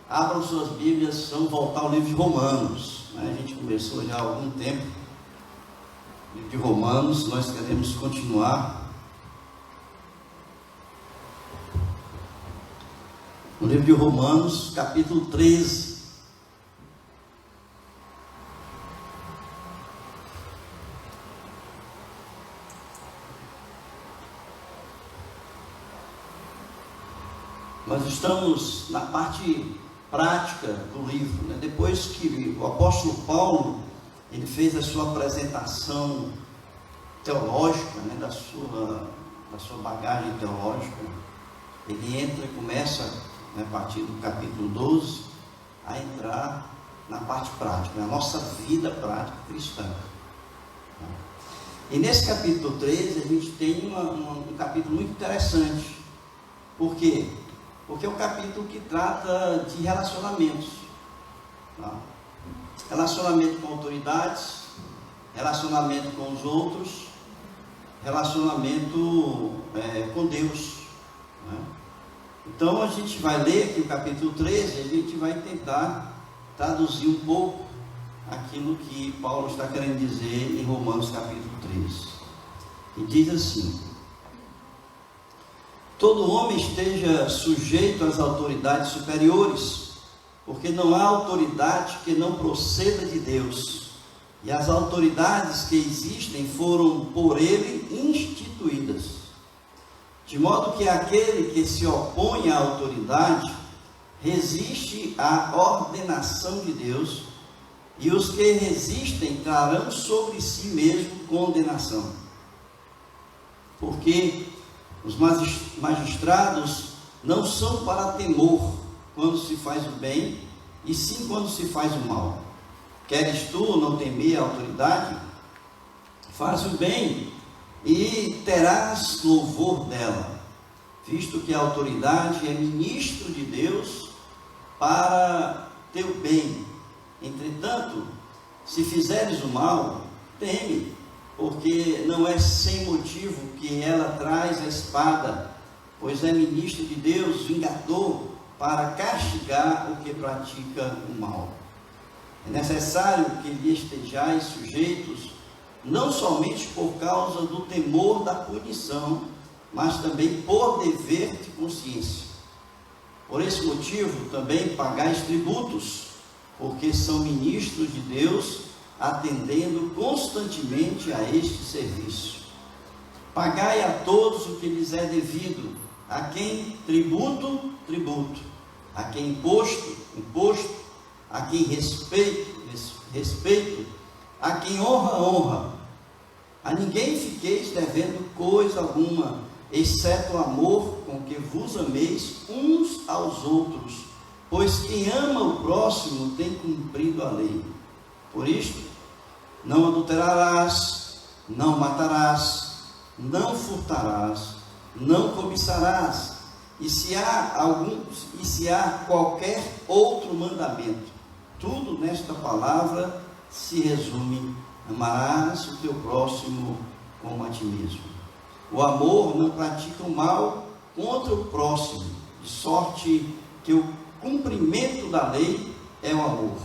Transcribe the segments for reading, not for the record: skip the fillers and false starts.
Abram suas Bíblias, vamos voltar ao livro de Romanos. A gente começou já há algum tempo o livro de Romanos, nós queremos continuar. No livro de Romanos, capítulo 13. Nós estamos na parte prática do livro, né? Depois que o apóstolo Paulo ele fez a sua apresentação teológica, né? da sua bagagem teológica, ele entra e começa, né, a partir do capítulo 12, a entrar na parte prática, na nossa vida prática cristã. E nesse capítulo 13 a gente tem um capítulo muito interessante. Por quê? Porque é um capítulo que trata de relacionamentos, tá? Relacionamento com autoridades, relacionamento com os outros, relacionamento com Deus, né? Então a gente vai ler aqui o capítulo 13, a gente vai tentar traduzir um pouco aquilo que Paulo está querendo dizer em Romanos capítulo 13. E diz assim: todo homem esteja sujeito às autoridades superiores, porque não há autoridade que não proceda de Deus, e as autoridades que existem foram por ele instituídas, de modo que aquele que se opõe à autoridade resiste à ordenação de Deus, e os que resistem trarão sobre si mesmo condenação, porque os magistrados não são para temor quando se faz o bem, e sim quando se faz o mal. Queres tu não temer a autoridade? Faz o bem e terás louvor dela, visto que a autoridade é ministro de Deus para teu bem. Entretanto, se fizeres o mal, teme, porque não é sem motivo que ela traz a espada, pois é ministro de Deus, vingador, para castigar o que pratica o mal. É necessário que lhe estejais sujeitos, não somente por causa do temor da punição, mas também por dever de consciência. Por esse motivo também pagais tributos, porque são ministros de Deus, atendendo constantemente a este serviço. Pagai a todos o que lhes é devido, a quem tributo, tributo, a quem imposto, imposto, a quem respeito, respeito, a quem honra, honra. A ninguém fiqueis devendo coisa alguma, exceto o amor com que vos ameis uns aos outros, pois quem ama o próximo tem cumprido a lei. Por isto, não adulterarás, não matarás, não furtarás, não cobiçarás, e se há qualquer outro mandamento, tudo nesta palavra se resume: amarás o teu próximo como a ti mesmo. O amor não pratica o mal contra o próximo, de sorte que o cumprimento da lei é o amor.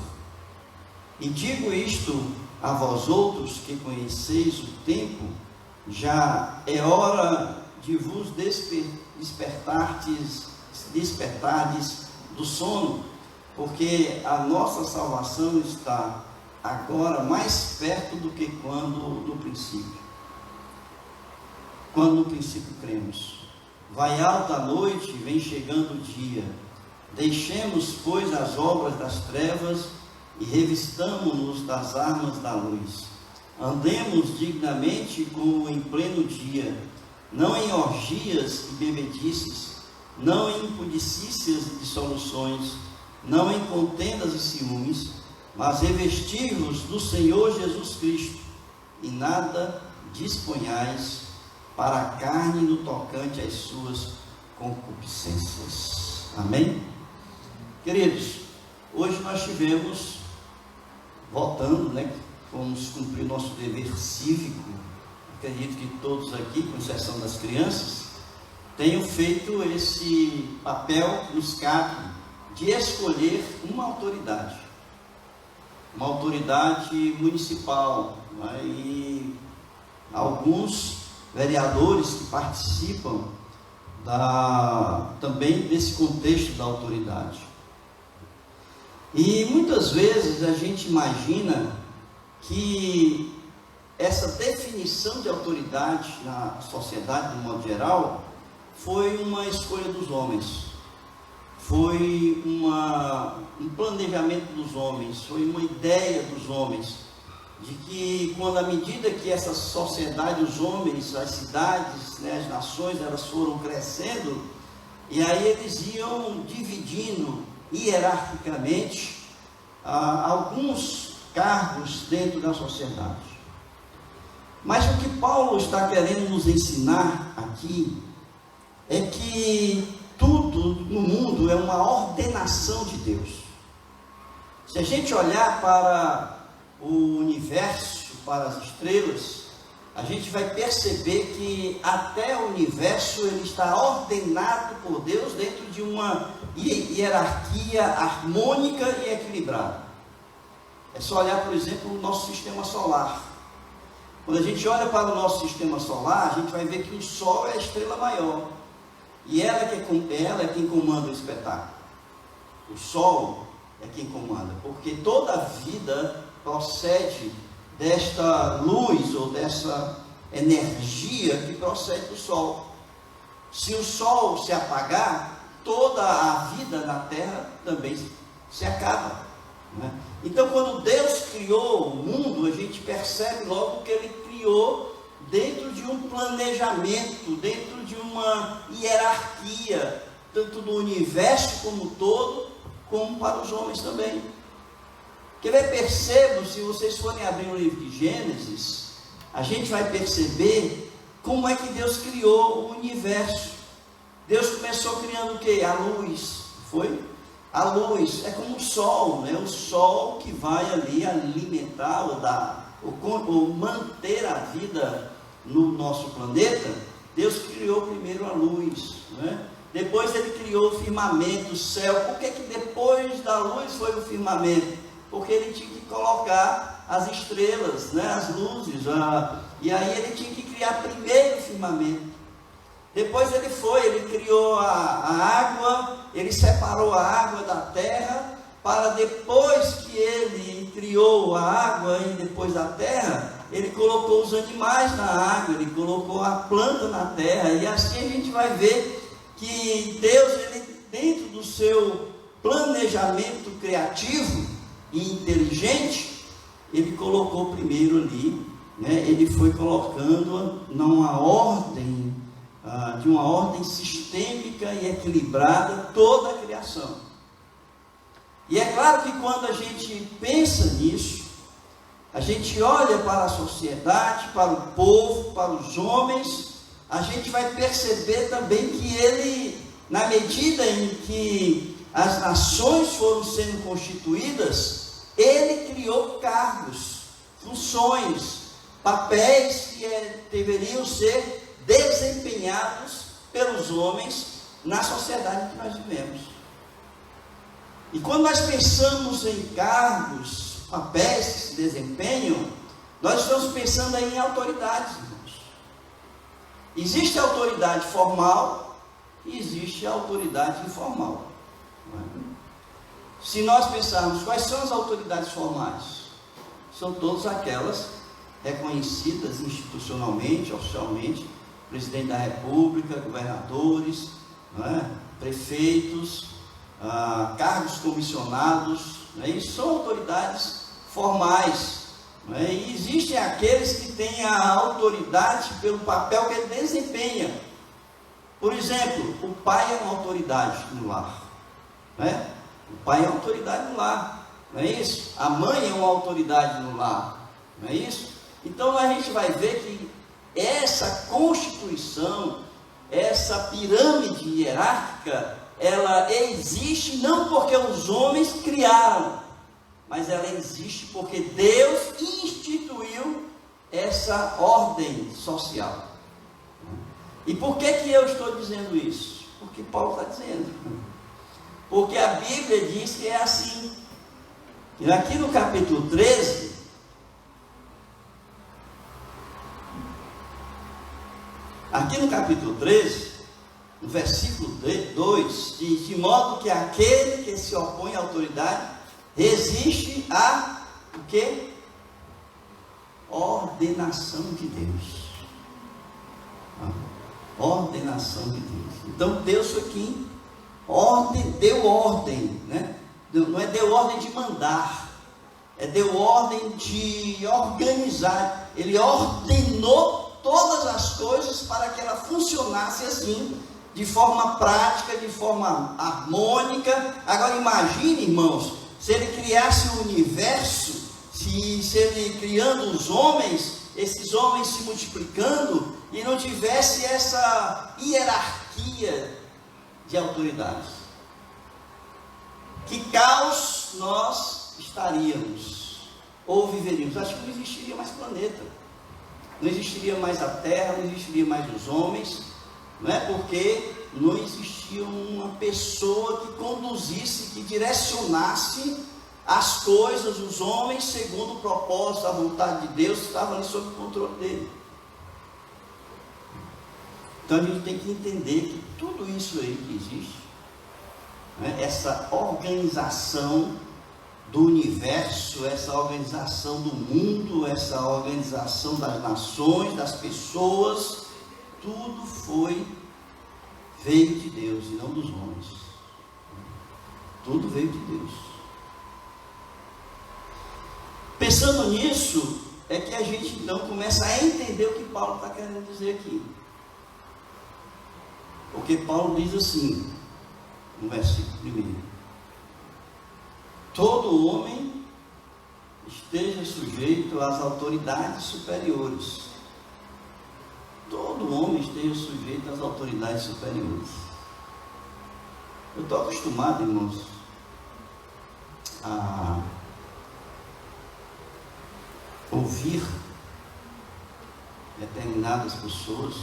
E digo isto a vós outros que conheceis o tempo, já é hora de vos despertardes do sono, porque a nossa salvação está agora mais perto do que quando no princípio cremos. Vai alta a noite, vem chegando o dia. Deixemos, pois, as obras das trevas e revistamo-nos das armas da luz. Andemos dignamente como em pleno dia, não em orgias e bebedices, não em impudicícias e dissoluções, não em contendas e ciúmes, mas revesti-vos do Senhor Jesus Cristo, e nada disponhais para a carne no tocante às suas concupiscências. Amém? Queridos, hoje nós tivemos, voltando, né? Fomos cumprir nosso dever cívico. Acredito que todos aqui, com exceção das crianças, tenham feito esse papel que nos cabe de escolher uma autoridade municipal, né? E alguns vereadores que participam também desse contexto da autoridade. E muitas vezes a gente imagina que essa definição de autoridade na sociedade, de modo geral, foi uma escolha dos homens, foi um planejamento dos homens, foi uma ideia dos homens, de que quando à medida que essa sociedade, os homens, as cidades, né, as nações, elas foram crescendo, e aí eles iam dividindo hierarquicamente alguns cargos dentro da sociedade. Mas o que Paulo está querendo nos ensinar aqui é que tudo no mundo é uma ordenação de Deus. Se a gente olhar para o universo, para as estrelas, a gente vai perceber que até o universo ele está ordenado por Deus dentro de uma hierarquia harmônica e equilibrada. É só olhar, por exemplo, o nosso sistema solar. Quando a gente olha para o nosso sistema solar, a gente vai ver que o Sol é a estrela maior. E ela é quem comanda o espetáculo. O Sol é quem comanda, porque toda a vida procede desta luz ou dessa energia que procede do Sol. Se o Sol se apagar, toda a vida na Terra também se acaba, né? Então, quando Deus criou o mundo, a gente percebe logo que Ele criou dentro de um planejamento, dentro de uma hierarquia, tanto do universo como um todo, como para os homens também. Quer ver, percebam, se vocês forem abrir o livro de Gênesis, a gente vai perceber como é que Deus criou o universo. Deus começou criando o quê? A luz, foi? A luz é como o sol, né? O sol que vai ali alimentar ou manter a vida no nosso planeta. Deus criou primeiro a luz, né? Depois Ele criou o firmamento, o céu. Por que depois da luz foi o firmamento? Porque Ele tinha que colocar as estrelas, né? As luzes, e aí Ele tinha que criar primeiro o firmamento. Depois Ele criou a água, Ele separou a água da terra, para depois que Ele criou a água e depois da terra, Ele colocou os animais na água, Ele colocou a planta na terra, e assim a gente vai ver que Deus, Ele, dentro do seu planejamento criativo e inteligente, Ele colocou primeiro ali, né? Ele foi colocando numa ordem, de uma ordem sistêmica e equilibrada toda a criação. E é claro que quando a gente pensa nisso, a gente olha para a sociedade, para o povo, para os homens, a gente vai perceber também que Ele, na medida em que as nações foram sendo constituídas, Ele criou cargos, funções, papéis que deveriam ser desempenhados pelos homens na sociedade que nós vivemos. E quando nós pensamos em cargos, papéis que se desempenham, nós estamos pensando aí em autoridades, irmãos. Existe a autoridade formal e existe a autoridade informal. Se nós pensarmos quais são as autoridades formais, são todas aquelas reconhecidas institucionalmente, oficialmente, presidente da República, governadores, prefeitos, cargos comissionados, isso são autoridades formais. E existem aqueles que têm a autoridade pelo papel que ele desempenha. Por exemplo, o pai é uma autoridade no lar, o pai é uma autoridade no lar, não é isso? A mãe é uma autoridade no lar, não é isso? Então a gente vai ver que essa constituição, essa pirâmide hierárquica, ela existe não porque os homens criaram, mas ela existe porque Deus instituiu essa ordem social. E por que eu estou dizendo isso? Porque Paulo está dizendo. porque a Bíblia diz que é assim. E aqui no capítulo 13, no versículo 2, diz: de modo que aquele que se opõe à autoridade resiste à o quê? Ordenação de Deus. Ordenação de Deus. Então Deus aqui deu ordem, né? Não é deu ordem de mandar, é deu ordem de organizar. Ele ordenou todas as coisas para que ela funcionasse assim, de forma prática, de forma harmônica. Agora imagine, irmãos, se ele criasse o universo, se ele criando os homens, esses homens se multiplicando, e não tivesse essa hierarquia de autoridades. Que caos nós estaríamos, ou viveríamos? Acho que não existiria mais planeta, não existiria mais a terra, não existiria mais os homens, não é? Porque não existia uma pessoa que conduzisse, que direcionasse as coisas, os homens, segundo o propósito, a vontade de Deus, que estava ali sob o controle dele. Então a gente tem que entender que tudo isso aí que existe, né, essa organização do universo, essa organização do mundo, essa organização das nações, das pessoas, tudo veio de Deus e não dos homens. Tudo veio de Deus. Pensando nisso, é que a gente então começa a entender o que Paulo está querendo dizer aqui. Porque Paulo diz assim, no versículo 1: todo homem esteja sujeito às autoridades superiores. Todo homem esteja sujeito às autoridades superiores. Eu estou acostumado, irmãos, a ouvir determinadas pessoas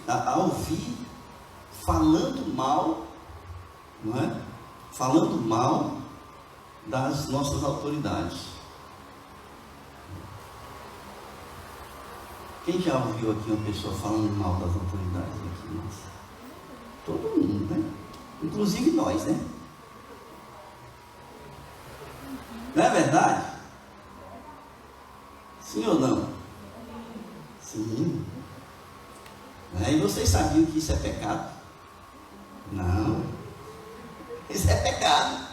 a ouvir falando mal, não é? Falando mal das nossas autoridades. Quem já ouviu aqui uma pessoa falando mal das autoridades aqui? Nossa. Todo mundo, né? Inclusive nós, né? Não é verdade? Sim ou não? Sim. E vocês sabiam que isso é pecado? Não. Isso é pecado.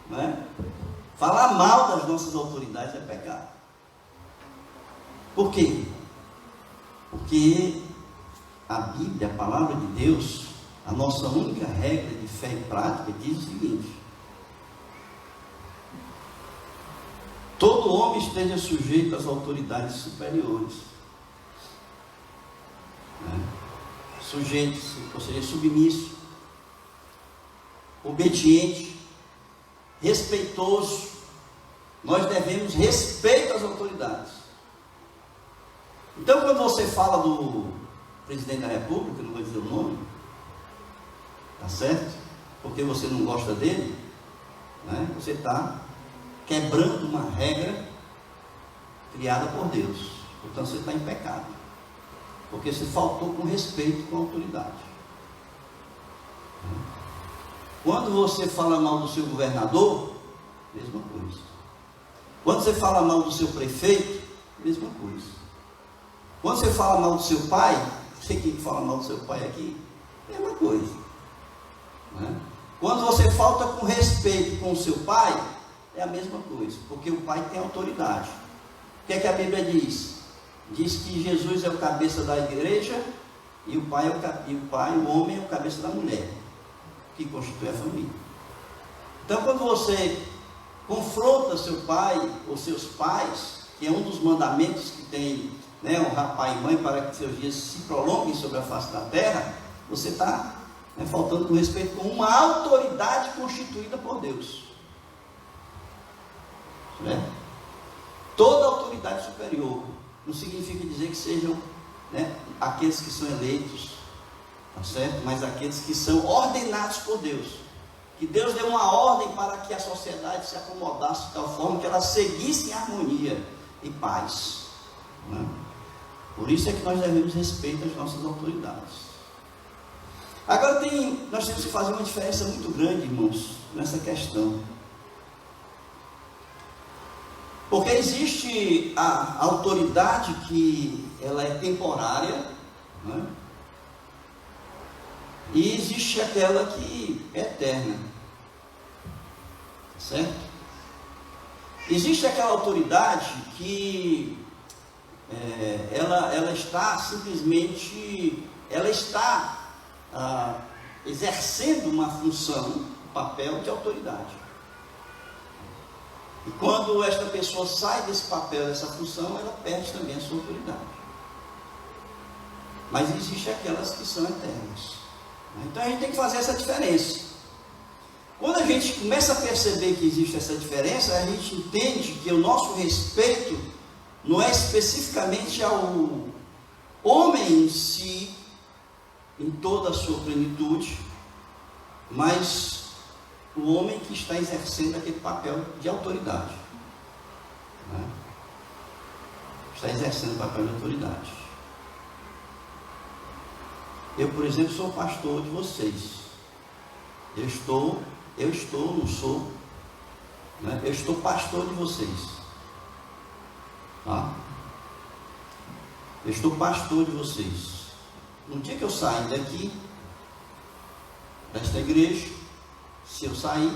Não é? Falar mal das nossas autoridades é pecado. Por quê? Porque a Bíblia, a palavra de Deus, a nossa única regra de fé e prática diz o seguinte: todo homem esteja sujeito às autoridades superiores. Sujeito, ou seja, submisso, obediente, respeitoso. Nós devemos respeito às autoridades. Então, quando você fala do presidente da República, não vou dizer o nome, tá certo? Porque você não gosta dele, né? Você está quebrando uma regra criada por Deus. Portanto, você está em pecado, porque você faltou com respeito com a autoridade. Quando você fala mal do seu governador, mesma coisa. Quando você fala mal do seu prefeito, mesma coisa. Quando você fala mal do seu pai, você que fala mal do seu pai aqui, mesma coisa. Quando você falta com respeito com o seu pai, é a mesma coisa, porque o pai tem autoridade. O que é que a Bíblia diz? Diz que Jesus é o cabeça da igreja e o homem é o cabeça da mulher, que constitui a família. Então, quando você confronta seu pai ou seus pais, que é um dos mandamentos que tem, né, honrar pai e mãe para que seus dias se prolonguem sobre a face da terra, você está faltando com respeito com uma autoridade constituída por Deus. Né? Toda autoridade superior não significa dizer que sejam, né, aqueles que são eleitos tá certo? Mas aqueles que são ordenados por Deus, que Deus deu uma ordem para que a sociedade se acomodasse de tal forma que ela seguisse em harmonia e paz, né? Por isso é que nós devemos respeito às nossas autoridades. Agora nós temos que fazer uma diferença muito grande, irmãos, nessa questão. Porque existe a autoridade que ela é temporária, né? E existe aquela que é eterna, certo? Existe aquela autoridade que ela está simplesmente, ela está exercendo uma função, um papel de autoridade. E quando esta pessoa sai desse papel, dessa função, ela perde também a sua autoridade. Mas existem aquelas que são eternas. Então a gente tem que fazer essa diferença. Quando a gente começa a perceber que existe essa diferença, a gente entende que o nosso respeito não é especificamente ao homem em si, em toda a sua plenitude, mas o homem que está exercendo aquele papel de autoridade, né? Está exercendo o papel de autoridade. Eu, por exemplo, sou pastor de vocês. Eu estou, não sou, né? Eu estou pastor de vocês, tá? Eu estou pastor de vocês. No dia que eu sair daqui, desta igreja, se eu sair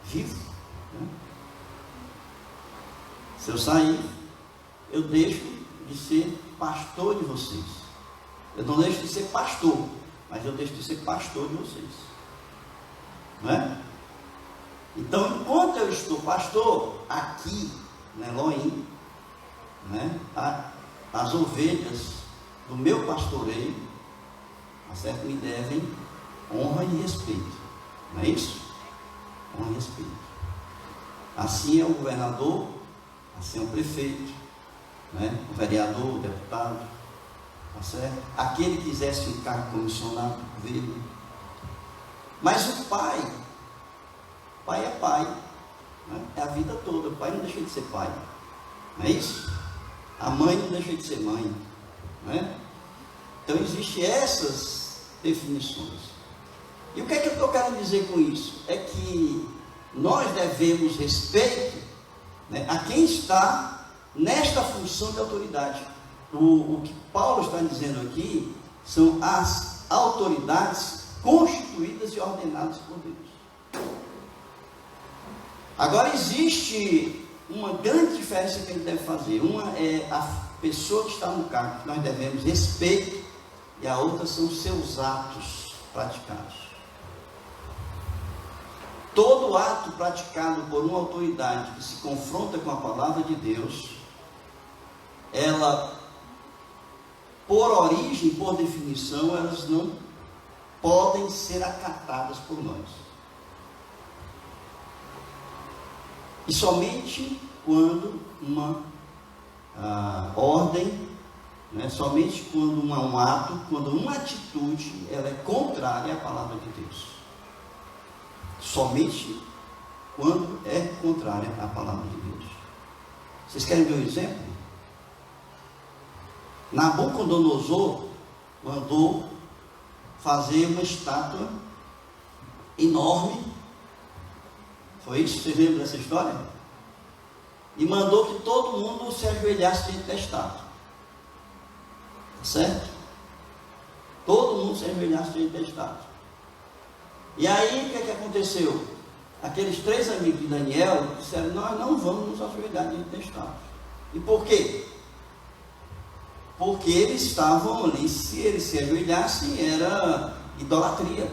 vivo, né? Se eu sair, eu deixo de ser pastor de vocês. Eu não deixo de ser pastor, mas eu deixo de ser pastor de vocês, não é? Então, enquanto eu estou pastor aqui, né, Elohim, né, as ovelhas do meu pastoreio, tá certo? Me devem honra e respeito, não é isso? Honra e respeito. Assim é o governador, assim é o prefeito, né? O vereador, o deputado, tá certo? Aquele que exerce um cargo comissionado do governo. Mas o pai é pai, né? É a vida toda. O pai não deixa de ser pai, não é isso? A mãe não deixa de ser mãe, não é? Então existem essas definições. E o que é que eu estou querendo dizer com isso? É que nós devemos respeito, né, a quem está nesta função de autoridade. O que Paulo está dizendo aqui são as autoridades constituídas e ordenadas por Deus. Agora existe uma grande diferença que a gente deve fazer. Uma é a pessoa que está no cargo, que nós devemos respeito, e a outra são os seus atos praticados. Todo ato praticado por uma autoridade que se confronta com a palavra de Deus, ela, por origem, por definição, elas não podem ser acatadas por nós. E somente quando uma ordem, né, somente quando um ato, quando uma atitude, ela é contrária à palavra de Deus. Somente quando é contrária à palavra de Deus. Vocês querem ver um exemplo? Nabucodonosor mandou fazer uma estátua enorme. Foi isso? Vocês lembram dessa história? E mandou que todo mundo se ajoelhasse diante da estátua. Certo? Todo mundo se ajoelhasse diante da estátua. E aí, o que é que aconteceu? Aqueles 3 amigos de Daniel disseram: nós não vamos nos ajoelhar diante da estátua. E por quê? Porque eles estavam ali, se eles se ajoelhassem, era idolatria,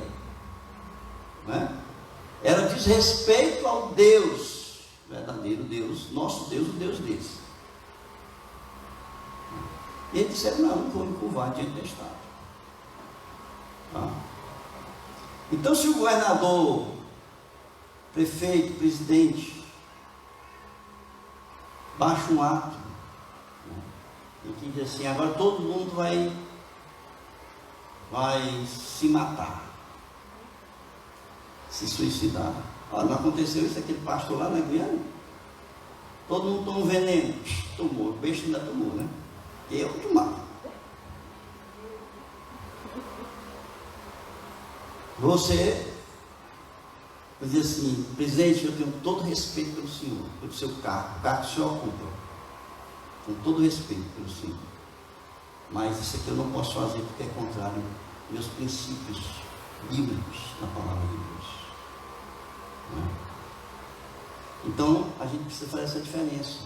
né? Era desrespeito ao Deus, verdadeiro Deus, nosso Deus, o Deus deles. E eles disseram: não vou me curvar diante da estátua. Tá? Então, se o governador, prefeito, presidente, baixa um ato, né, e que diz assim: agora todo mundo vai vai se matar, se suicidar. Olha, não aconteceu isso aquele pastor lá na Guiana? Todo mundo tomou um veneno, tomou, o peixe ainda tomou, né? Eu tomava. Você diz assim: presidente, eu tenho todo respeito pelo senhor, pelo seu cargo, o cargo que o senhor ocupa, com todo respeito pelo senhor, mas isso aqui eu não posso fazer porque é contrário aos meus princípios bíblicos na palavra de Deus. Então a gente precisa fazer essa diferença.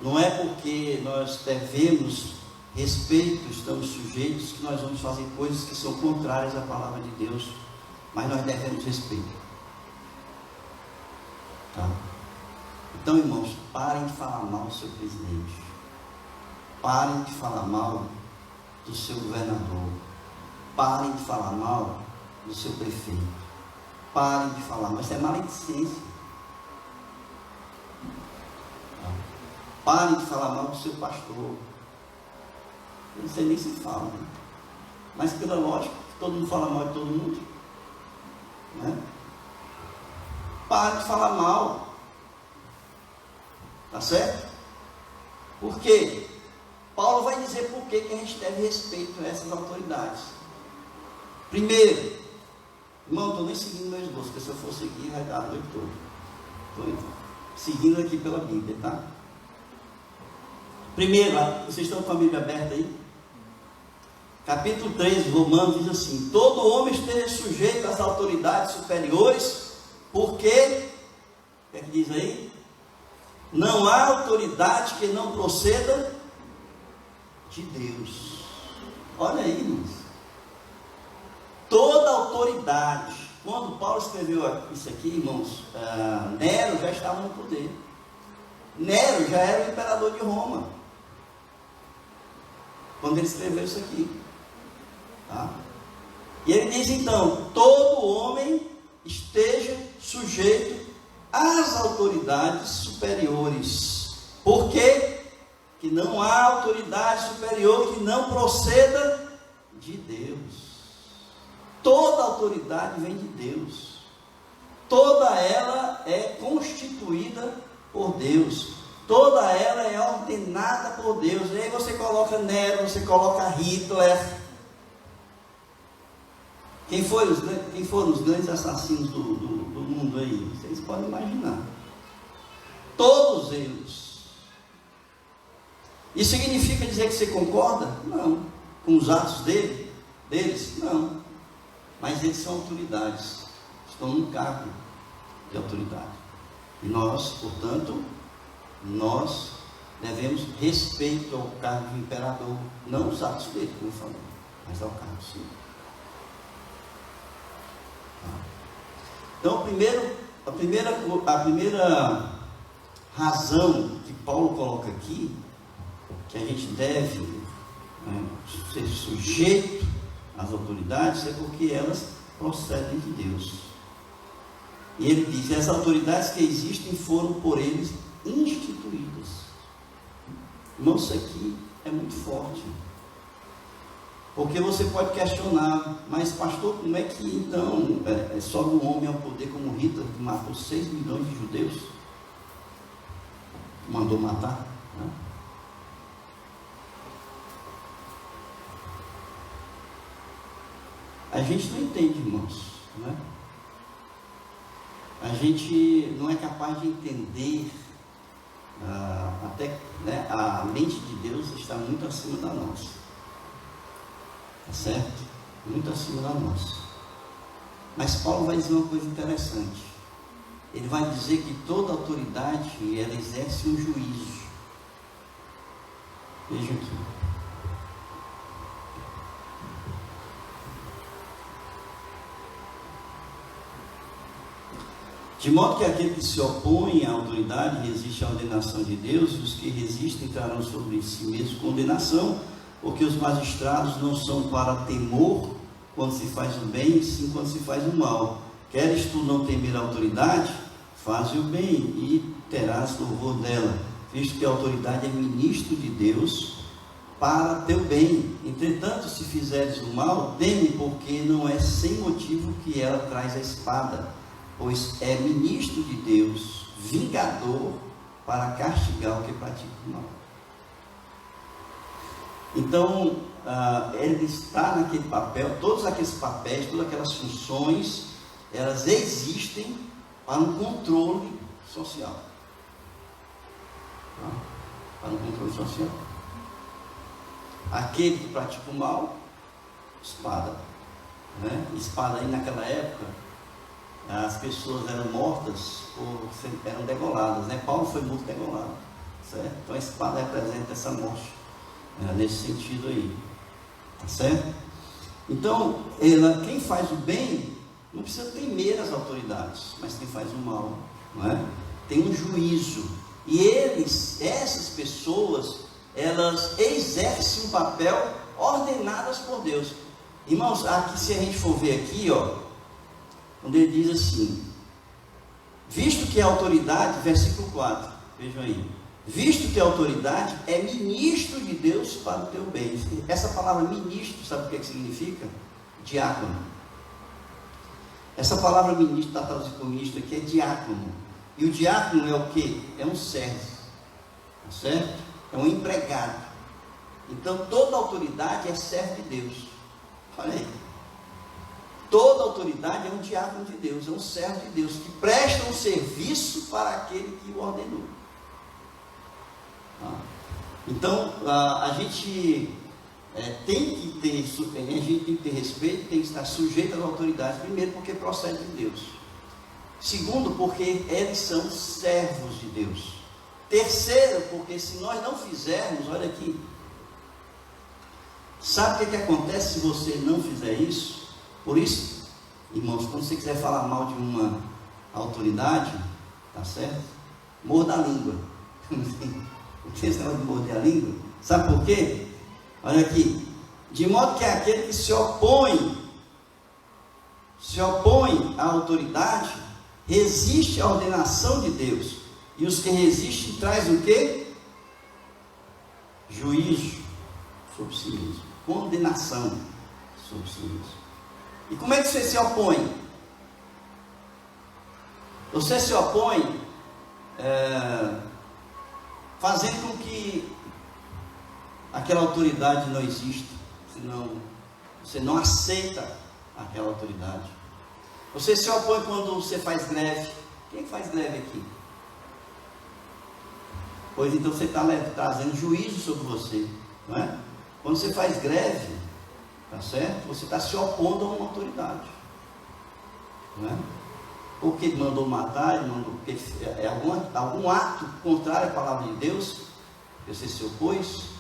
Não é porque nós devemos respeito, estamos sujeitos, que nós vamos fazer coisas que são contrárias à palavra de Deus, mas nós devemos respeito. Tá? Então, irmãos, parem de falar mal do seu presidente, parem de falar mal do seu governador, parem de falar mal do seu prefeito, parem de falar mal, isso é maledicência. Parem de falar mal do seu pastor. Não sei nem se fala, né? Mas pela lógica, todo mundo fala mal de todo mundo, né? Parem de falar mal, tá certo? Por quê? Paulo vai dizer por que a gente deve respeito a essas autoridades. Primeiro, irmão, não estou nem seguindo meu esboço, porque se eu for seguir vai dar a noite toda. Estou seguindo aqui pela Bíblia, tá? Primeiro, vocês estão com a Bíblia aberta aí? Capítulo 3 de Romanos diz assim: todo homem esteja sujeito às autoridades superiores, porque, o que é que diz aí? Não há autoridade que não proceda de Deus. Olha aí, irmãos. Toda autoridade. Quando Paulo escreveu isso aqui, irmãos, Nero já estava no poder. Nero já era o imperador de Roma quando ele escreveu isso aqui, tá? E ele diz então: todo homem esteja sujeito às autoridades superiores. Por quê? Que não há autoridade superior que não proceda de Deus. Toda autoridade vem de Deus, toda ela é constituída por Deus, toda ela é ordenada por Deus. E aí você coloca Nero, você coloca Hitler. Quem foram os grandes assassinos do mundo aí? Vocês podem imaginar. Todos eles. Isso significa dizer que você concorda? Não. Com os atos deles? Não. Mas eles são autoridades, estão num cargo de autoridade. E nós, portanto, nós devemos respeito ao cargo de imperador, não os atos dele, como eu falei, mas ao cargo, sim. Então, a primeira razão que Paulo coloca aqui, que a gente deve ser sujeito às autoridades, é porque elas procedem de Deus. E ele diz: as autoridades que existem foram por eles instituídas. Irmão, isso aqui é muito forte. Porque você pode questionar: mas pastor, como é que então sobe um homem ao poder como Hitler, que matou 6 milhões de judeus? Mandou matar, né? A gente não entende, irmãos, né? A gente não é capaz de entender, até, né, a mente de Deus está muito acima da nossa, tá certo? Muito acima da nossa. Mas Paulo vai dizer uma coisa interessante. Ele vai dizer que toda autoridade, ela exerce um juízo. Veja aqui. De modo que aquele que se opõe à autoridade resiste à ordenação de Deus, e os que resistem trarão sobre si mesmo condenação, porque os magistrados não são para temor quando se faz o bem, e sim quando se faz o mal. Queres tu não temer a autoridade? Faze o bem e terás louvor dela, visto que a autoridade é ministro de Deus para teu bem. Entretanto, se fizeres o mal, teme, porque não é sem motivo que ela traz a espada, pois é ministro de Deus, vingador, para castigar o que pratica o mal. Então, ele está naquele papel, todos aqueles papéis, todas aquelas funções, elas existem para um controle social. Para um controle social. Aquele que pratica o mal, espada. Né? Espada aí naquela época, as pessoas eram mortas, eram degoladas. Né? Paulo foi muito degolado. Certo? Então a espada representa essa morte. Nesse sentido aí. Tá certo? Então, quem faz o bem, não precisa temer as autoridades, mas quem faz o mal, não é? Tem um juízo. E essas pessoas, elas exercem um papel ordenadas por Deus. Irmãos, aqui, se a gente for ver aqui, ó, quando ele diz assim, visto que a autoridade, versículo 4, vejam aí, visto que a autoridade é ministro de Deus para o teu bem. Essa palavra ministro, sabe o que significa? Diácono. Essa palavra ministro, está traduzido por ministro aqui, é diácono. E o diácono é o quê? É um servo. Tá certo? É um empregado. Então toda autoridade é servo de Deus. Olha aí. Toda autoridade é um diácono de Deus, é um servo de Deus, que presta um serviço para aquele que o ordenou. Então, a gente tem que ter respeito, tem que estar sujeito às autoridades. Primeiro, porque procede de Deus. Segundo, porque eles são servos de Deus. Terceiro, porque se nós não fizermos, olha aqui, sabe o que acontece se você não fizer isso? Por isso, irmãos, quando você quiser falar mal de uma autoridade, tá certo? Morda a língua. Não tem esse negócio de morder a língua? Sabe por quê? Olha aqui. De modo que aquele que se opõe à autoridade, resiste à ordenação de Deus. E os que resistem trazem o quê? Juízo sobre si mesmo. Condenação sobre si mesmo. E como é que você se opõe? Você se opõe fazendo com que aquela autoridade não exista, senão você não aceita aquela autoridade. Você se opõe quando você faz greve. Quem faz greve aqui? Pois então você está trazendo juízo sobre você, não é? Quando você faz greve, tá certo? Você está se opondo a uma autoridade, não é? Porque ele mandou matar, porque é algum ato contrário à palavra de Deus, que você se opôs,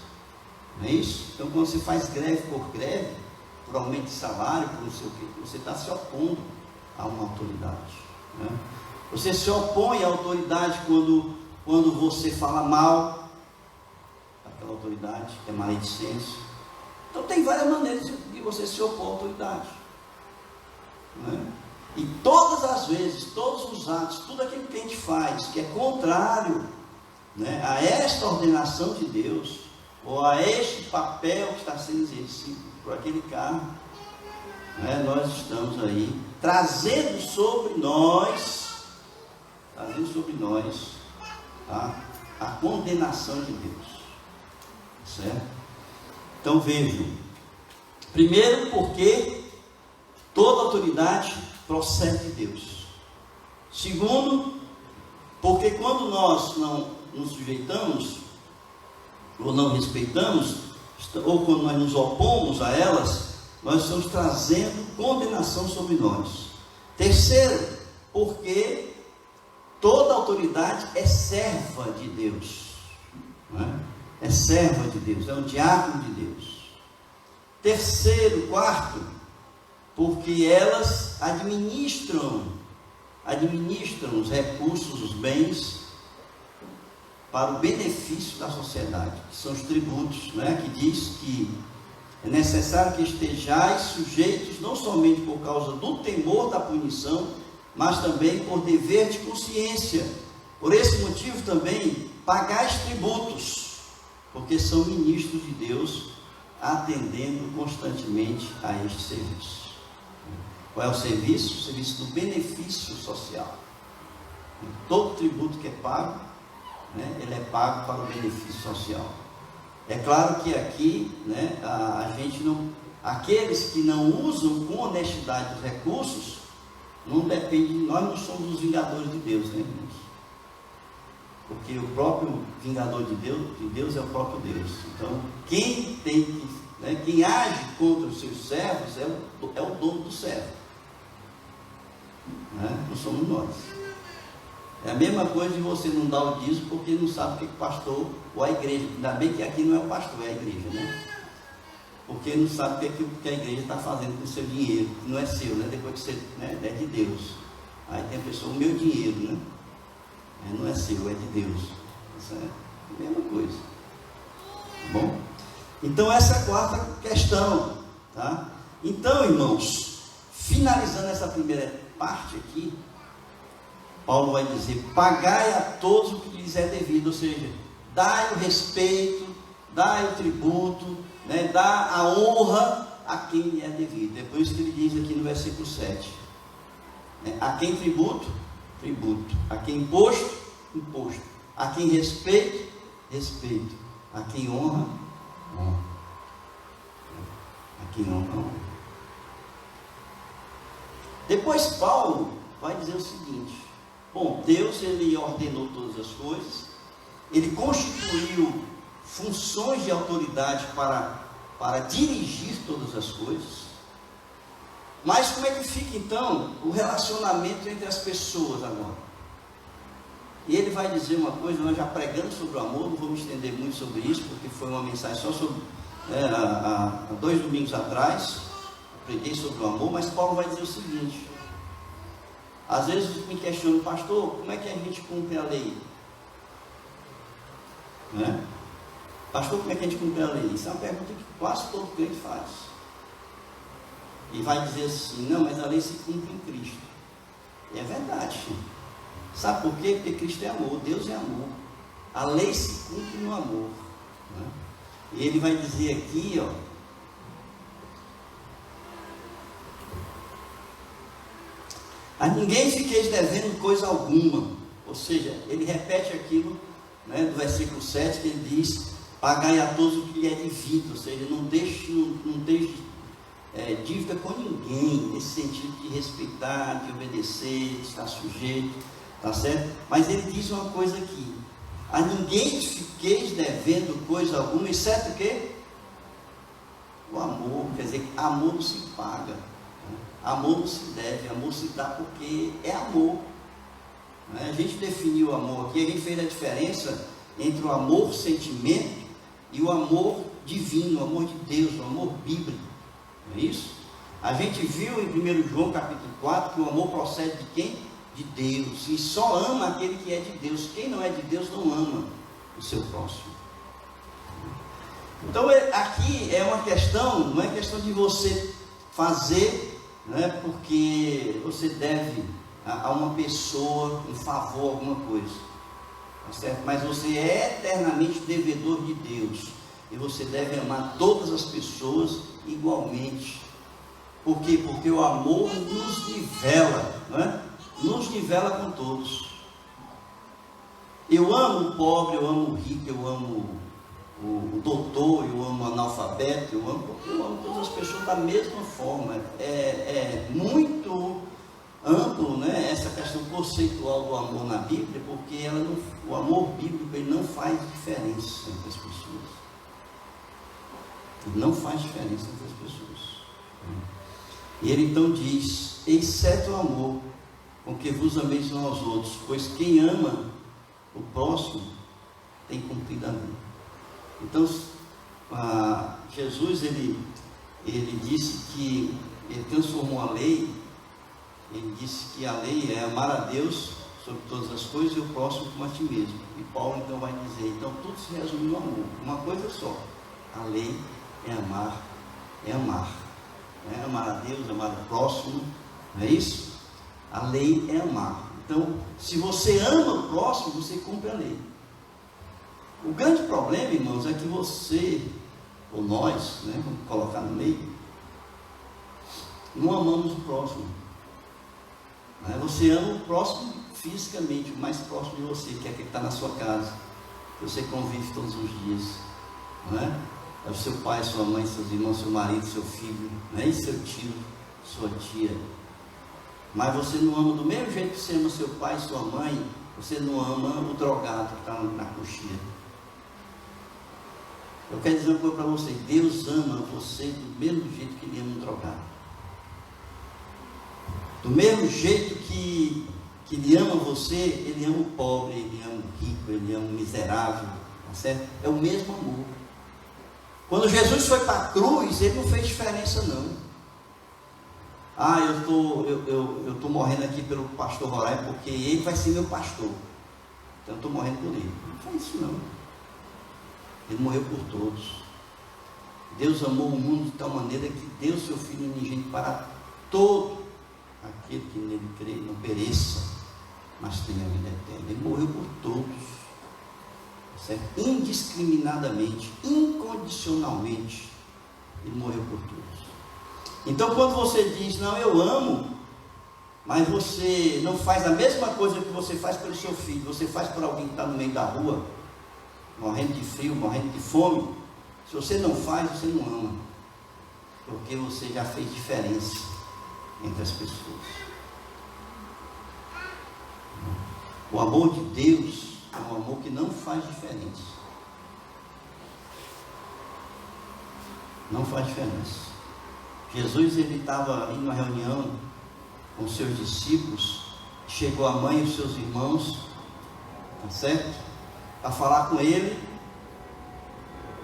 não é isso? Então quando você faz greve, por aumento de salário, por não sei o que, você está se opondo a uma autoridade, né? Você se opõe à autoridade quando você fala mal daquela autoridade, é maledicência. Então tem várias maneiras de você se opor à autoridade, né? E todas as vezes, todos os atos, tudo aquilo que a gente faz que é contrário, né, a esta ordenação de Deus, ou a este papel que está sendo exercido por aquele cargo, né, nós estamos aí trazendo sobre nós, tá, a condenação de Deus, certo? Então vejam, primeiro porque toda autoridade procede de Deus. Segundo, porque quando nós não nos sujeitamos, ou não respeitamos, ou quando nós nos opomos a elas, nós estamos trazendo condenação sobre nós. Terceiro, porque toda autoridade é serva de Deus, não é? É serva de Deus, é um diácono de Deus. Terceiro, quarto, porque elas administram os recursos, os bens, para o benefício da sociedade, que são os tributos, né? Que diz que é necessário que estejais sujeitos, não somente por causa do temor da punição, mas também por dever de consciência. Por esse motivo também, pagais tributos, porque são ministros de Deus, atendendo constantemente a este serviço. Qual é o serviço? O serviço do benefício social. Todo tributo que é pago, né, ele é pago para o benefício social. É claro que aqui, né, a gente não, aqueles que não usam com honestidade os recursos, não depende de nós, não somos os vingadores de Deus, né, irmãos? Porque o próprio vingador de Deus é o próprio Deus. Então, quem tem que, né, quem age contra os seus servos é o dono do servo, né? Não somos nós. É a mesma coisa de você não dar o dízimo porque não sabe o que o pastor ou a igreja, ainda bem que aqui não é o pastor, é a igreja, né? Porque não sabe o que a igreja está fazendo com o seu dinheiro, que não é seu, né? Depois que você, né, é de Deus. Aí tem a pessoa, o meu dinheiro, né? Não é seu, é de Deus. Isso é a mesma coisa. Tá bom? Então essa é a quarta questão, tá? Então, irmãos, finalizando essa primeira parte aqui, Paulo vai dizer: pagai a todos o que lhes é devido, ou seja, dai o respeito, dai o tributo, né, dá a honra a quem lhe é devido. É por isso que ele diz aqui no versículo 7, né, a quem tributo, tributo, a quem imposto, imposto, a quem respeito, respeito, a quem honra, honra, a quem honra, honra. Depois Paulo vai dizer o seguinte: bom, Deus, ele ordenou todas as coisas, ele constituiu funções de autoridade para dirigir todas as coisas, mas como é que fica então o relacionamento entre as pessoas agora? E ele vai dizer uma coisa, nós já pregamos sobre o amor, não vou me estender muito sobre isso, porque foi uma mensagem só sobre, há 2 domingos atrás, eu preguei sobre o amor, mas Paulo vai dizer o seguinte: às vezes me questionam, pastor, como é que a gente cumpre a lei? Né? Pastor, como é que a gente cumpre a lei? Isso é uma pergunta que quase todo crente faz. E vai dizer assim: não, mas a lei se cumpre em Cristo. E é verdade. Sabe por quê? Porque Cristo é amor, Deus é amor. A lei se cumpre no amor. Né? E ele vai dizer aqui, ó, a ninguém fiqueis devendo coisa alguma. Ou seja, ele repete aquilo, né, do versículo 7, que ele diz: pagai a todos o que lhe é devido. Ou seja, não deixe dívida com ninguém, nesse sentido de respeitar, de obedecer, de estar sujeito, tá certo? Mas ele diz uma coisa aqui: a ninguém fiqueis devendo coisa alguma, exceto o quê? O amor. Quer dizer, amor não se paga, né? Amor não se deve, amor se dá porque é amor, né? A gente definiu o amor aqui, a gente fez a diferença entre o amor sentimento e o amor divino, o amor de Deus, o amor bíblico, não é isso? A gente viu em 1 João capítulo 4 que o amor procede de quem? De Deus, e só ama aquele que é de Deus. Quem não é de Deus não ama o seu próximo. Então aqui é uma questão, não é questão de você fazer, né, porque você deve a uma pessoa um favor, alguma coisa, tá certo? Mas você é eternamente devedor de Deus, e você deve amar todas as pessoas igualmente. Por quê? Porque o amor nos nivela, não é? Nos nivela com todos. Eu amo o pobre, eu amo o rico, eu amo o doutor, eu amo o analfabeto, eu amo todas as pessoas da mesma forma. É muito amplo, né, essa questão conceitual do amor na Bíblia, porque o amor bíblico ele não faz diferença entre as pessoas. Ele não faz diferença entre as pessoas. E ele então diz: exceto o amor com que vos ameis uns aos outros, pois quem ama o próximo tem cumprido a lei. Então, Jesus, ele disse que ele transformou a lei, ele disse que a lei é amar a Deus sobre todas as coisas e o próximo como a ti mesmo. E Paulo então vai dizer, então tudo se resume no amor, uma coisa só: a lei é amar, né? Amar a Deus, amar o próximo, não é isso? A lei é amar. Então, se você ama o próximo, você cumpre a lei. O grande problema, irmãos, é que você, ou nós, né, vamos colocar no meio, não amamos o próximo. Né? Você ama o próximo fisicamente, o mais próximo de você, que é aquele que está na sua casa, que você convive todos os dias. Né? É o seu pai, sua mãe, seus irmãos, seu marido, seu filho, né? E seu tio, sua tia. Mas você não ama do mesmo jeito que você ama seu pai e sua mãe, você não ama o drogado que está na coxinha. Eu quero dizer uma coisa para você: Deus ama você do mesmo jeito que Ele ama um drogado. Do mesmo jeito que Ele ama você, Ele ama o pobre, Ele ama o rico, Ele ama o miserável, tá certo? É o mesmo amor. Quando Jesus foi para a cruz, Ele não fez diferença não. Ah, eu estou morrendo aqui pelo pastor Roraima, porque ele vai ser meu pastor, então eu estou morrendo por ele. Não faz isso não. Ele morreu por todos. Deus amou o mundo de tal maneira que deu seu Filho unigênito para todo aquele que nele crê, não pereça, mas tenha a vida eterna. Ele morreu por todos, certo? Indiscriminadamente, incondicionalmente, Ele morreu por todos. Então, quando você diz, não, eu amo, mas você não faz a mesma coisa que você faz pelo seu filho, você faz por alguém que está no meio da rua, morrendo de frio, morrendo de fome, se você não faz, você não ama, porque você já fez diferença entre as pessoas. O amor de Deus é um amor que não faz diferença. Não faz diferença. Jesus, ele estava indo numa reunião com seus discípulos, chegou a mãe e os seus irmãos, tá certo? Para falar com ele,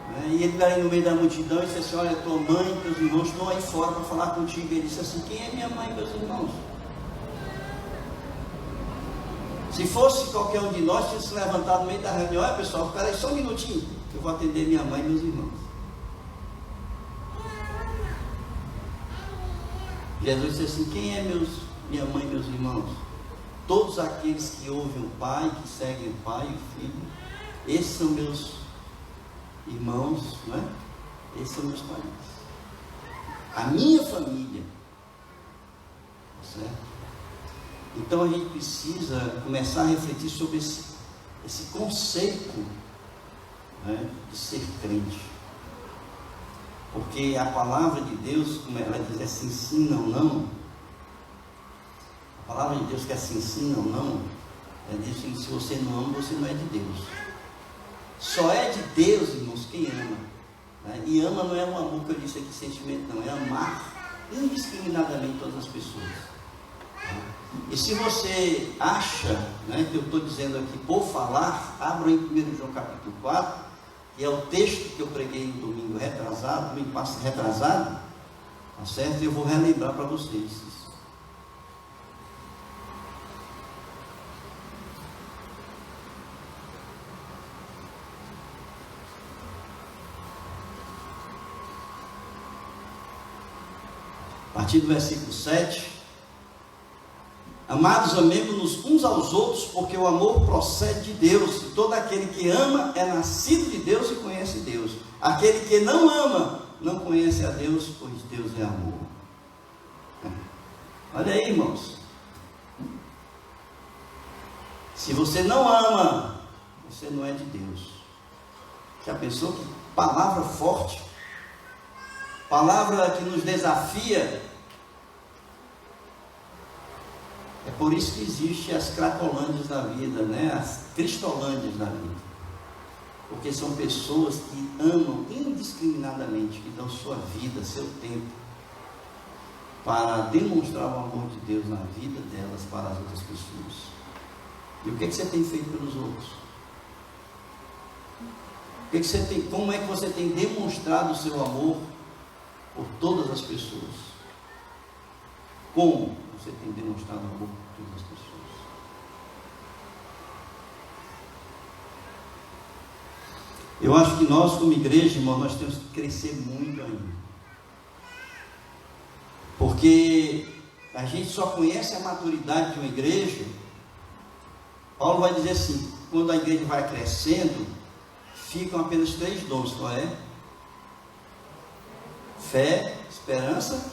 né? E ele está aí no meio da multidão e disse assim: olha, tua mãe e teus irmãos estão aí fora para falar contigo. Ele disse assim: quem é minha mãe e meus irmãos? Se fosse qualquer um de nós, tinha se levantado no meio da reunião: olha pessoal, fica aí só um minutinho, que eu vou atender minha mãe e meus irmãos. Jesus disse assim: quem é minha mãe e meus irmãos? Todos aqueles que ouvem o Pai, que seguem o Pai e o Filho, esses são meus irmãos, não é? Esses são meus parentes. A minha família, certo? Então a gente precisa começar a refletir sobre esse conceito, né, de ser crente. Porque a palavra de Deus, como ela diz, é sim, sim, não, não. A palavra de Deus que é sim, sim, não, não, ela diz que se você não ama, você não é de Deus. Só é de Deus, irmãos, quem ama. Né? E ama não é um amor que eu disse aqui, sentimento, não. É amar indiscriminadamente todas as pessoas. E se você acha, né, que eu estou dizendo aqui por falar, abra em 1 João capítulo 4, que é o texto que eu preguei no domingo retrasado, tá certo? Eu vou relembrar para vocês. A partir do versículo 7. Amados, amemos-nos uns aos outros, porque o amor procede de Deus, e todo aquele que ama é nascido de Deus e conhece Deus. Aquele que não ama, não conhece a Deus, pois Deus é amor. Olha aí, irmãos. Se você não ama, você não é de Deus. Já pensou que palavra forte? Palavra que nos desafia. É por isso que existem as cracolândias da vida, né? As cristolândias da vida. Porque são pessoas que amam indiscriminadamente, que dão sua vida, seu tempo, para demonstrar o amor de Deus na vida delas para as outras pessoas. E o que você tem feito pelos outros? Como é que você tem demonstrado o seu amor por todas as pessoas? Como você tem demonstrado amor por todas as pessoas? Eu acho que nós, como igreja, irmão, nós temos que crescer muito ainda. Porque a gente só conhece a maturidade de uma igreja. Paulo vai dizer assim: quando a igreja vai crescendo, ficam apenas 3 dons. Qual é? Fé, esperança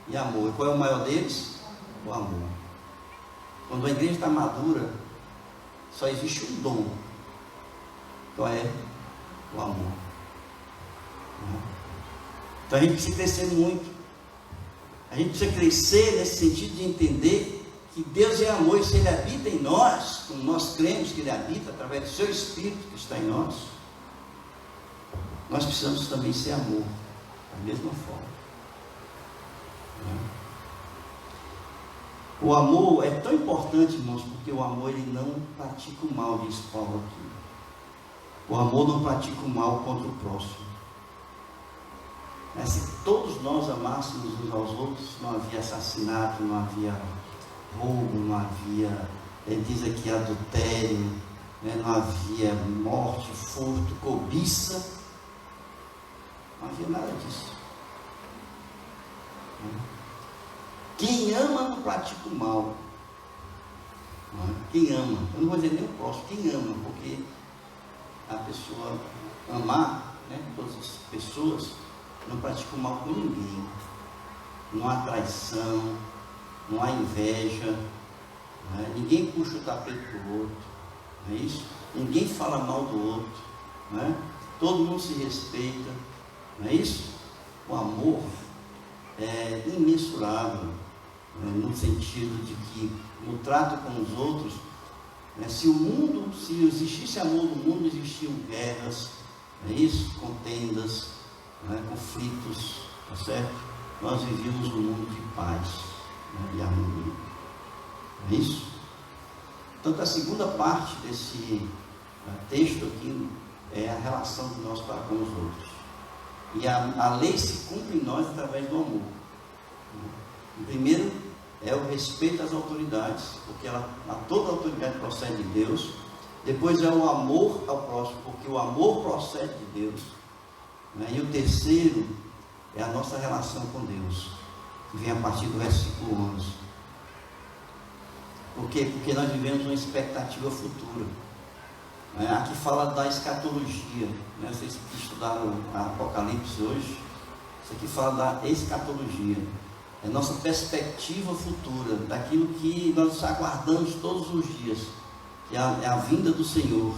e amor. E qual é o maior deles? O amor. Quando a igreja está madura, só existe um dom. Qual é? O amor. Então a gente precisa crescer muito. A gente precisa crescer nesse sentido de entender que Deus é amor, e se Ele habita em nós, como nós cremos que Ele habita através do seu Espírito que está em nós, nós precisamos também ser amor, da mesma forma. O amor é tão importante, irmãos, porque o amor ele não pratica o mal, diz Paulo aqui. O amor não pratica o mal contra o próximo. Se todos nós amássemos uns aos outros, não havia assassinato, não havia roubo, não havia, ele diz aqui, adultério, não havia morte, furto, cobiça, não havia nada disso. Quem ama não pratica o mal. Quem ama, eu não vou dizer nem o próximo, quem ama, porque a pessoa amar, todas as pessoas, não pratica o mal com ninguém. Não há traição, não há inveja, ninguém puxa o tapete do outro, não é isso? Ninguém fala mal do outro, todo mundo se respeita, não é isso? O amor é imensurável, no sentido de que no trato com os outros, se existisse amor no mundo, existiam guerras, não é isso? Contendas, conflitos, tá certo? Nós vivíamos um mundo de paz, e harmonia, não é isso? Então a segunda parte desse texto aqui é a relação de nós para com os outros, e a lei se cumpre em nós através do amor. O primeiro é o respeito às autoridades, porque toda autoridade procede de Deus. Depois é o amor ao próximo, porque o amor procede de Deus. E o terceiro é a nossa relação com Deus, que vem a partir do versículo 11. Por quê? Porque nós vivemos uma expectativa futura. Aqui fala da escatologia. Vocês que estudaram Apocalipse hoje, isso aqui fala da escatologia. É nossa perspectiva futura, daquilo que nós aguardamos todos os dias, que é a vinda do Senhor.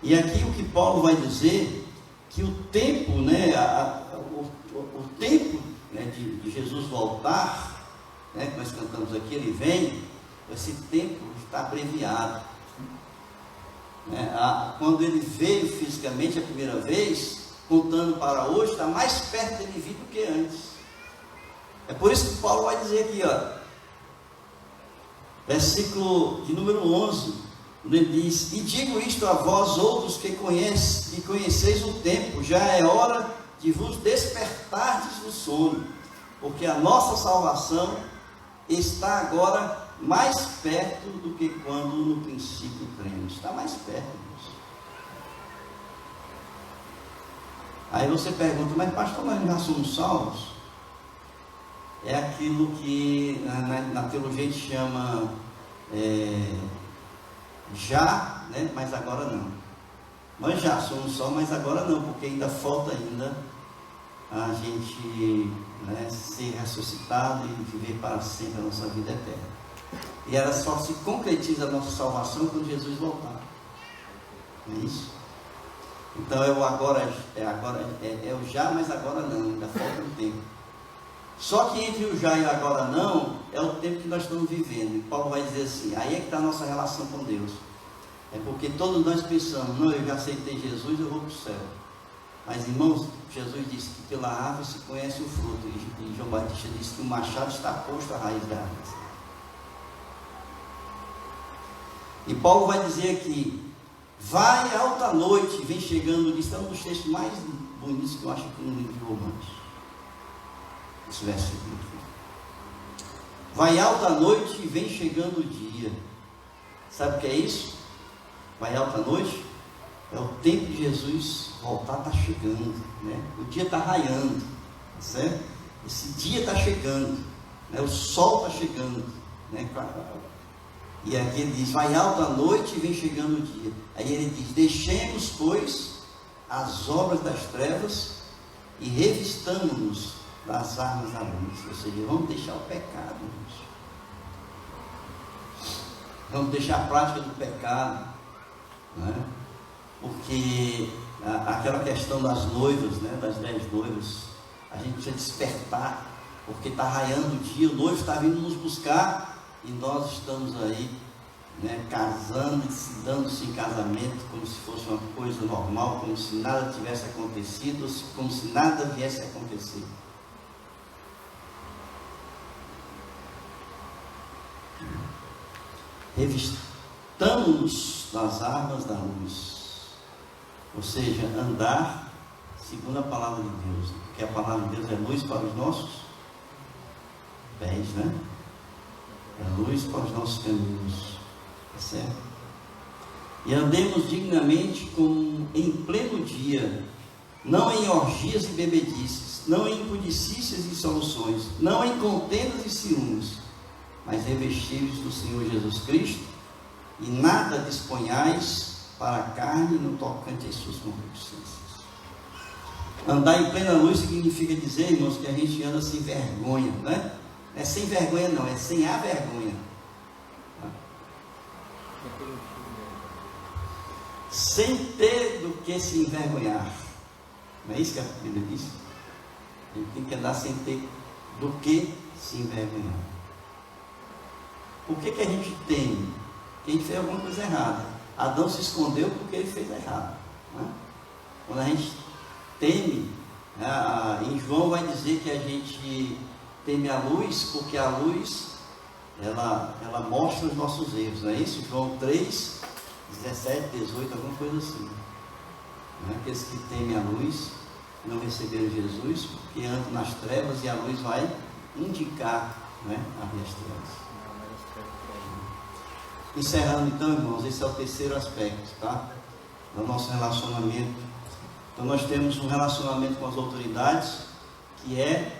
E aqui o que Paulo vai dizer, que o tempo, o tempo de Jesus voltar, que nós cantamos aqui, ele vem, esse tempo está abreviado. Quando ele veio fisicamente a primeira vez, contando para hoje, está mais perto dele vir do que antes. É por isso que Paulo vai dizer aqui, versículo de número 11, onde ele diz: e digo isto a vós outros que conheceis o tempo, já é hora de vos despertardes do sono, porque a nossa salvação está agora mais perto do que quando no princípio cremos. Está mais perto disso. Aí você pergunta: mas pastor, nós já somos salvos? É aquilo que na teologia a gente chama mas agora não. Nós já somos salvos, mas agora não, porque ainda falta a gente ser ressuscitado e viver para sempre a nossa vida eterna. E ela só se concretiza a nossa salvação quando Jesus voltar. Não é isso? Então é o já, mas agora não, ainda falta um tempo. Só que entre o já e o agora não, é o tempo que nós estamos vivendo. E Paulo vai dizer assim, aí é que está a nossa relação com Deus. É porque todos nós pensamos: não, eu já aceitei Jesus, eu vou para o céu. Mas irmãos, Jesus disse que pela árvore se conhece o fruto. E João Batista disse que o machado está posto à raiz da árvore. E Paulo vai dizer aqui: vai alta noite, vem chegando. Isso é um dos textos mais bonitos que eu acho que no livro de Romanos. Esse versículo aqui. Vai alta noite e vem chegando o dia. Sabe o que é isso? Vai alta noite? É o tempo de Jesus voltar, está chegando, O dia está raiando, certo? Esse dia está chegando, O sol está chegando, E aqui ele diz, vai alta a noite e vem chegando o dia. Aí ele diz, deixemos, pois, as obras das trevas e revistamos-nos das armas da luz. Ou seja, vamos deixar o pecado, irmãos. Vamos deixar a prática do pecado, né? Porque aquela questão das noivas, né? Das 10 noivas, a gente precisa despertar, porque está raiando o dia, o noivo está vindo nos buscar e nós estamos aí, né, casando e se dando-se em casamento como se fosse uma coisa normal, como se nada tivesse acontecido, como se nada viesse a acontecer. Revistamos-nos das armas da luz, ou seja, andar segundo a palavra de Deus, porque a palavra de Deus é luz para os nossos pés, né? É luz para os nossos caminhos, tá certo? E andemos dignamente como em pleno dia, não em orgias e bebedices, não em impudicícias e dissoluções, não em contendas e ciúmes, mas revestivos do Senhor Jesus Cristo, e nada disponhais para a carne no tocante às suas concupiscências. Andar em plena luz significa dizer, irmãos, que a gente anda sem vergonha, né? Não é sem vergonha não, é sem a vergonha. Sem ter do que se envergonhar. Não é isso que a Bíblia diz? A gente tem que andar sem ter do que se envergonhar. Por que a gente teme? Porque a gente fez alguma coisa errada. Adão se escondeu porque ele fez errado, né? Quando a gente teme, né, em João vai dizer que a gente teme a luz, porque a luz ela mostra os nossos erros, não é isso? João 3, 17, 18, alguma coisa assim, né? Aqueles que temem a luz não receberam Jesus, porque andam nas trevas e a luz vai indicar, né, as trevas. Encerrando então, irmãos, esse é o terceiro aspecto, tá? Do nosso relacionamento. Então nós temos um relacionamento com as autoridades, que é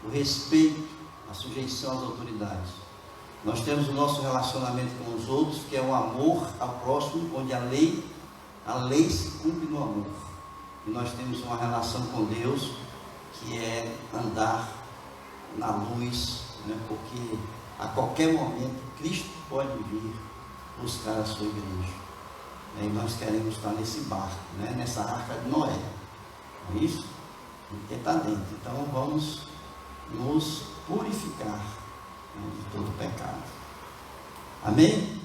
o respeito, a sujeição às autoridades. Nós temos o nosso relacionamento com os outros, que é o amor ao próximo, onde a lei se cumpre no amor. E nós temos uma relação com Deus, que é andar na luz, né? Porque a qualquer momento Cristo pode vir buscar a sua igreja. E nós queremos estar nesse barco, né? Nessa arca de Noé. Não é isso? Porque está dentro. Então vamos nos purificar, né, de todo pecado. Amém?